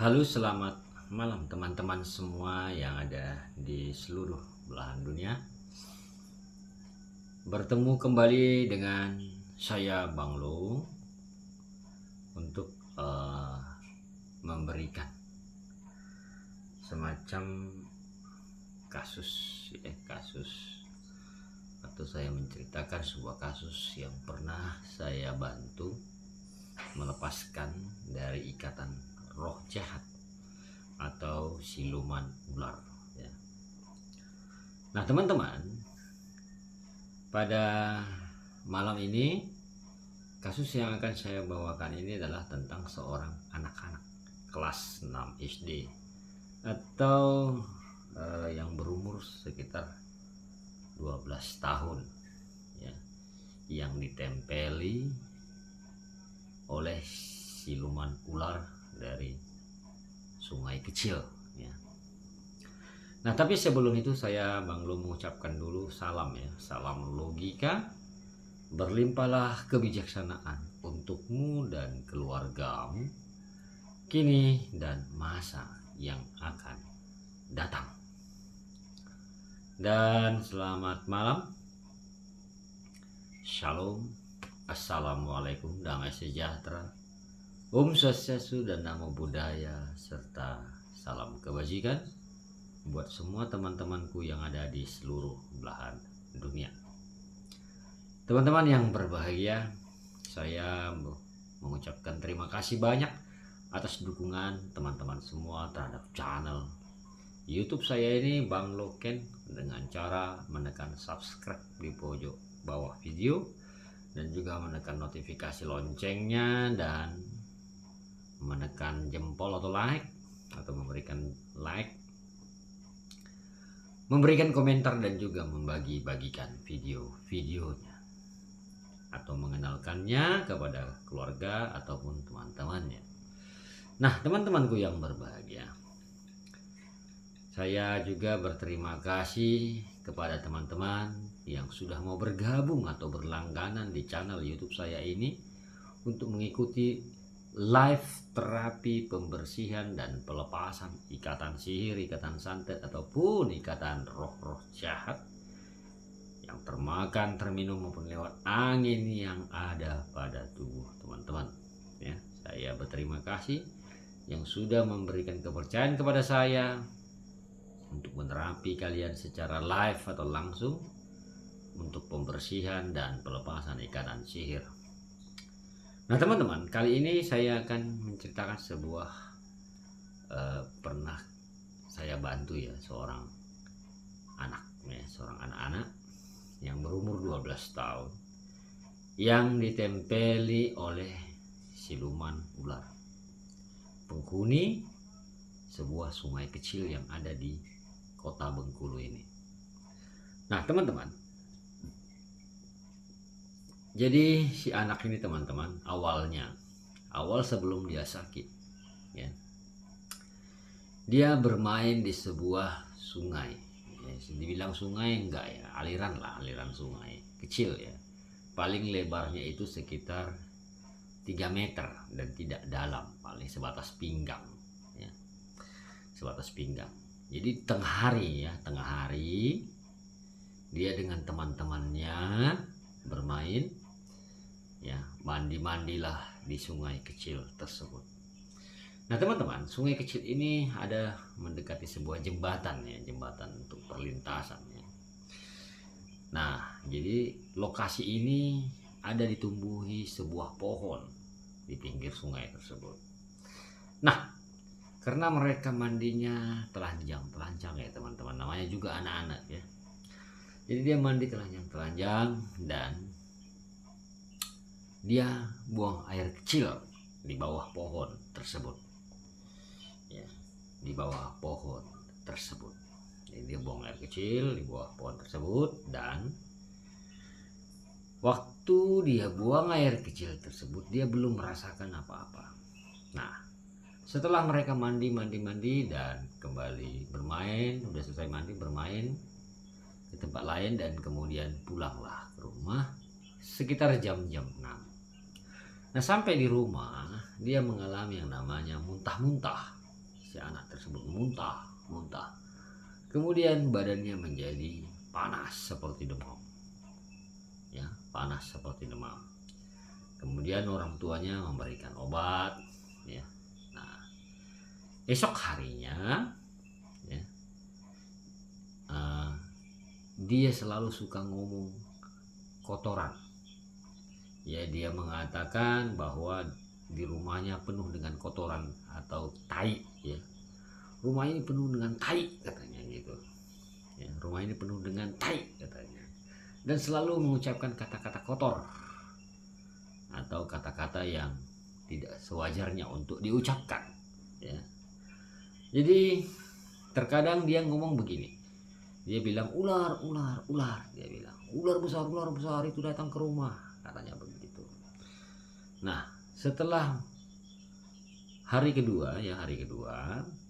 Halo, selamat malam teman-teman semua yang ada di seluruh belahan dunia. Bertemu kembali dengan saya Bang Lo untuk memberikan semacam kasus atau saya menceritakan sebuah kasus yang pernah saya bantu melepaskan dari ikatan roh jahat atau siluman ular ya. Nah teman-teman, pada malam ini kasus yang akan saya bawakan ini adalah tentang seorang anak-anak kelas 6 SD atau yang berumur sekitar 12 tahun ya, yang ditempeli oleh siluman ular dari sungai kecil ya. Nah, tapi sebelum itu saya Bang Lo mengucapkan dulu salam ya, salam logika, berlimpahlah kebijaksanaan untukmu dan keluargamu kini dan masa yang akan datang. Dan selamat malam. Shalom. Assalamualaikum, damai sejahtera, Om Swastiastu dan Namo Buddhaya, serta salam kebajikan buat semua teman-temanku yang ada di seluruh belahan dunia. Teman-teman yang berbahagia, saya mengucapkan terima kasih banyak atas dukungan teman-teman semua terhadap channel YouTube saya ini, Bang Loken, dengan cara menekan subscribe di pojok bawah video dan juga menekan notifikasi loncengnya dan menekan jempol atau like atau memberikan like, memberikan komentar dan juga membagi-bagikan video-videonya atau mengenalkannya kepada keluarga ataupun teman-temannya. Nah, teman-temanku yang berbahagia, saya juga berterima kasih kepada teman-teman yang sudah mau bergabung atau berlangganan di channel YouTube saya ini untuk mengikuti live terapi pembersihan dan pelepasan ikatan sihir, ikatan santet ataupun ikatan roh-roh jahat yang termakan, terminum maupun lewat angin yang ada pada tubuh teman-teman ya. Saya berterima kasih yang sudah memberikan kepercayaan kepada saya untuk menerapi kalian secara live atau langsung untuk pembersihan dan pelepasan ikatan sihir. Nah teman-teman, kali ini saya akan menceritakan sebuah pernah saya bantu ya, seorang anak-anak yang berumur 12 tahun yang ditempeli oleh siluman ular, penghuni sebuah sungai kecil yang ada di kota Bengkulu ini. Nah teman-teman, jadi si anak ini teman-teman, awal sebelum dia sakit ya, dia bermain di sebuah sungai ya, dibilang sungai enggak ya, aliran sungai kecil ya, paling lebarnya itu sekitar 3 meter dan tidak dalam, paling sebatas pinggang ya, sebatas pinggang. Jadi tengah hari dia dengan teman-temannya bermain ya, mandi-mandilah di sungai kecil tersebut. Nah teman-teman, sungai kecil ini ada mendekati sebuah jembatan ya, jembatan untuk perlintasan ya. Nah jadi lokasi ini ada ditumbuhi sebuah pohon di pinggir sungai tersebut. Nah karena mereka mandinya telanjang ya teman-teman, namanya juga anak-anak ya, jadi dia mandi telanjang dan dia buang air kecil di bawah pohon tersebut ya, di bawah pohon tersebut. Jadi dia buang air kecil di bawah pohon tersebut, dan waktu dia buang air kecil tersebut dia belum merasakan apa-apa. Nah setelah mereka mandi dan kembali bermain, udah selesai mandi bermain di tempat lain dan kemudian pulanglah ke rumah sekitar jam-jam 6. Nah sampai di rumah dia mengalami yang namanya muntah-muntah si anak tersebut muntah. Kemudian badannya menjadi panas seperti demam. Ya, panas seperti demam. Kemudian orang tuanya memberikan obat, ya. Nah, esok harinya, ya, dia selalu suka ngomong kotoran. Ya, dia mengatakan bahwa di rumahnya penuh dengan kotoran atau tai, ya. Rumah ini penuh dengan tai, katanya gitu. Ya, rumah ini penuh dengan tai, katanya. Dan selalu mengucapkan kata-kata kotor atau kata-kata yang tidak sewajarnya untuk diucapkan, ya. Jadi terkadang dia ngomong begini, dia bilang ular, dia bilang ular besar itu datang ke rumah, katanya begitu. Nah, setelah hari kedua,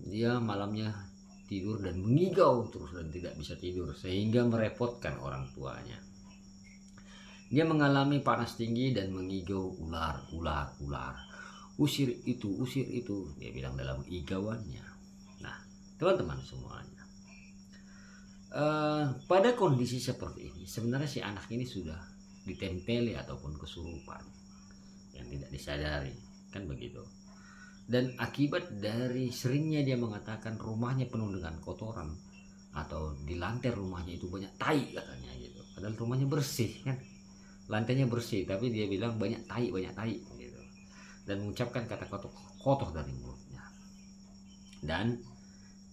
dia malamnya tidur dan mengigau terus dan tidak bisa tidur sehingga merepotkan orang tuanya. Dia mengalami panas tinggi dan mengigau ular. Usir itu, dia bilang dalam igauannya. Nah, teman-teman semuanya, pada kondisi seperti ini sebenarnya si anak ini sudah ditempeli ataupun kesurupan yang tidak disadari, kan begitu. Dan akibat dari seringnya dia mengatakan rumahnya penuh dengan kotoran atau di lantai rumahnya itu banyak tai, katanya gitu. Padahal rumahnya bersih, kan, lantainya bersih, tapi dia bilang banyak tai gitu. Dan mengucapkan kata kotor dari mulutnya dan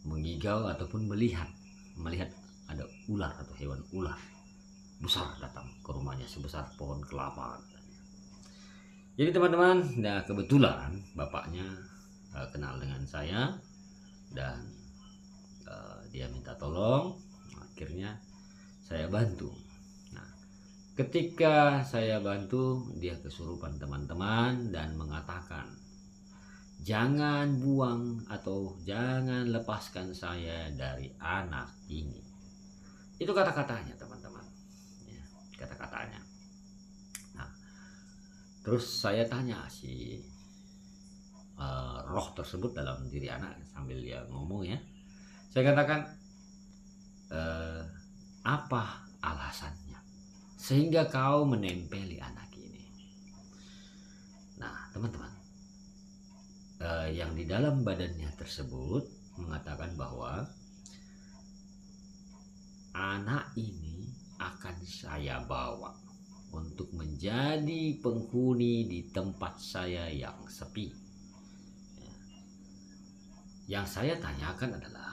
mengigau ataupun melihat ada ular atau hewan ular besar datang ke rumahnya sebesar pohon kelapa. Jadi teman-teman, nah kebetulan bapaknya kenal dengan saya dan dia minta tolong, akhirnya saya bantu. Nah, ketika saya bantu, dia kesurupan teman-teman dan mengatakan, jangan buang atau jangan lepaskan saya dari anak ini. Itu kata-katanya teman-teman, ya, kata-katanya. Nah, terus saya tanya si roh tersebut dalam diri anak sambil dia ngomong, ya. Saya katakan, apa alasannya sehingga kau menempeli anak ini? Nah, teman-teman, yang di dalam badannya tersebut mengatakan bahwa anak ini akan saya bawa untuk menjadi penghuni di tempat saya yang sepi. Yang saya tanyakan adalah,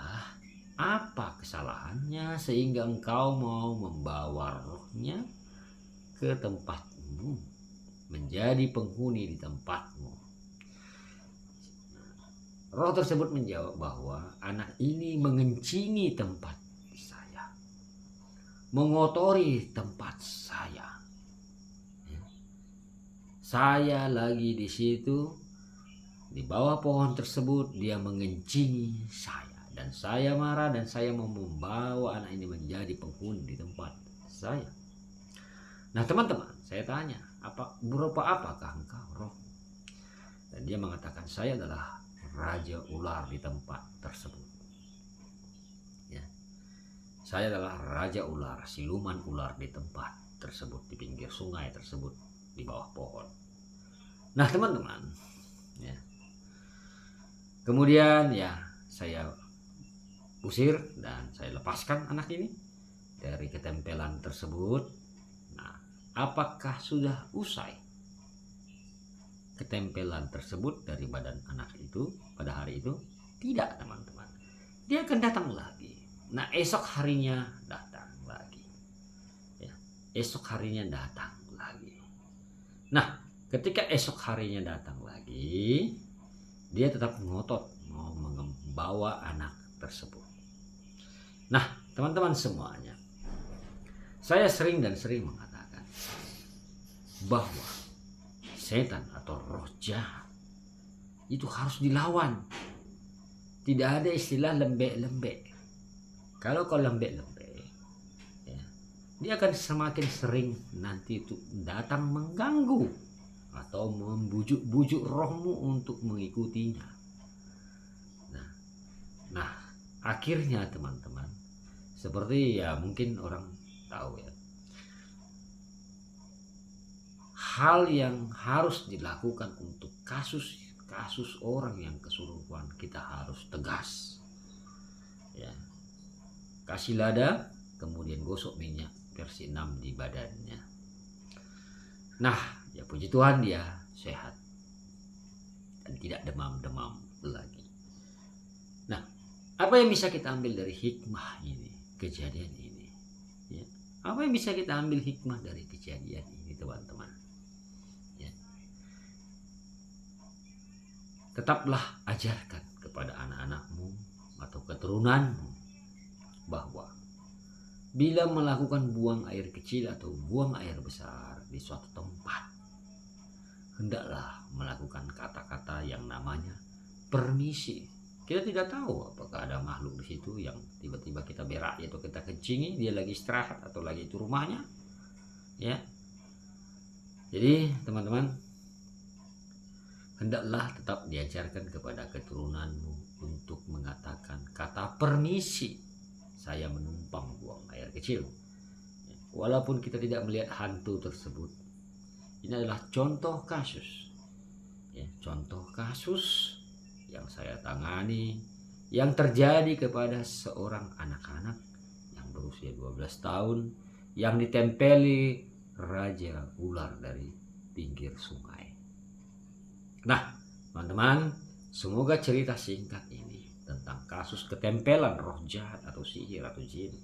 apa kesalahannya sehingga engkau mau membawa rohnya ke tempatmu, menjadi penghuni di tempatmu? Roh tersebut menjawab bahwa anak ini mengencingi tempat saya, mengotori tempat saya. Saya lagi di situ, di bawah pohon tersebut, dia mengencingi saya. Dan saya marah dan saya mau membawa anak ini menjadi penghuni di tempat saya. Nah teman-teman, saya tanya, berupa apakah engkau roh? Dan dia mengatakan, saya adalah raja ular di tempat tersebut. Ya. Saya adalah raja ular, siluman ular di tempat tersebut, di pinggir sungai tersebut, di bawah pohon. Nah teman-teman, ya. Kemudian ya saya usir dan saya lepaskan anak ini dari ketempelan tersebut. Nah, apakah sudah usai ketempelan tersebut dari badan anak itu pada hari itu? Tidak, teman-teman. Dia akan datang lagi. Nah, esok harinya datang lagi. Ya, esok harinya datang lagi. Nah, ketika esok harinya datang lagi, dia tetap ngotot mau membawa anak tersebut. Nah, teman-teman semuanya, saya sering mengatakan bahwa setan atau roh jahat itu harus dilawan. Tidak ada istilah lembek-lembek. Kalau kau lembek-lembek, ya, dia akan semakin sering nanti itu datang mengganggu atau membujuk-bujuk rohmu untuk mengikutinya. Nah, Nah, akhirnya teman-teman, seperti ya mungkin orang tahu ya, hal yang harus dilakukan untuk kasus orang yang kesurupan, kita harus tegas ya. Kasih lada, kemudian gosok minyak versi 6 di badannya. Nah, ya puji Tuhan dia sehat dan tidak demam-demam lagi. Nah, apa yang bisa kita ambil dari hikmah ini, kejadian ini ya? Apa yang bisa kita ambil hikmah dari kejadian ini teman-teman ya? Tetaplah ajarkan kepada anak-anakmu atau keturunanmu bahwa bila melakukan buang air kecil atau buang air besar di suatu tempat, hendaklah melakukan kata-kata yang namanya permisi. Kita tidak tahu apakah ada makhluk di situ yang tiba-tiba kita berak atau kita kencingi, dia lagi istirahat atau lagi itu rumahnya ya. Jadi teman-teman, hendaklah tetap diajarkan kepada keturunanmu untuk mengatakan kata permisi, saya menumpang buang air kecil. Walaupun kita tidak melihat hantu tersebut, ini adalah contoh kasus ya, contoh kasus yang saya tangani yang terjadi kepada seorang anak-anak yang berusia 12 tahun yang ditempeli raja ular dari pinggir sungai. Nah teman-teman, semoga cerita singkat ini tentang kasus ketempelan roh jahat atau sihir atau jin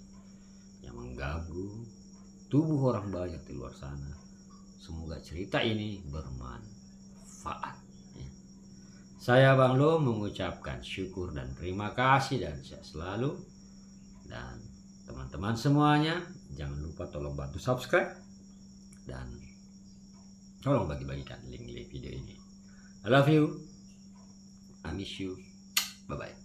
yang mengganggu tubuh orang banyak di luar sana, semoga cerita ini bermanfaat ya. Saya Bang Lo mengucapkan syukur dan terima kasih dan sehat selalu. Dan teman-teman semuanya, jangan lupa tolong bantu subscribe dan tolong bagi-bagikan link video ini. I love you, I miss you, bye bye.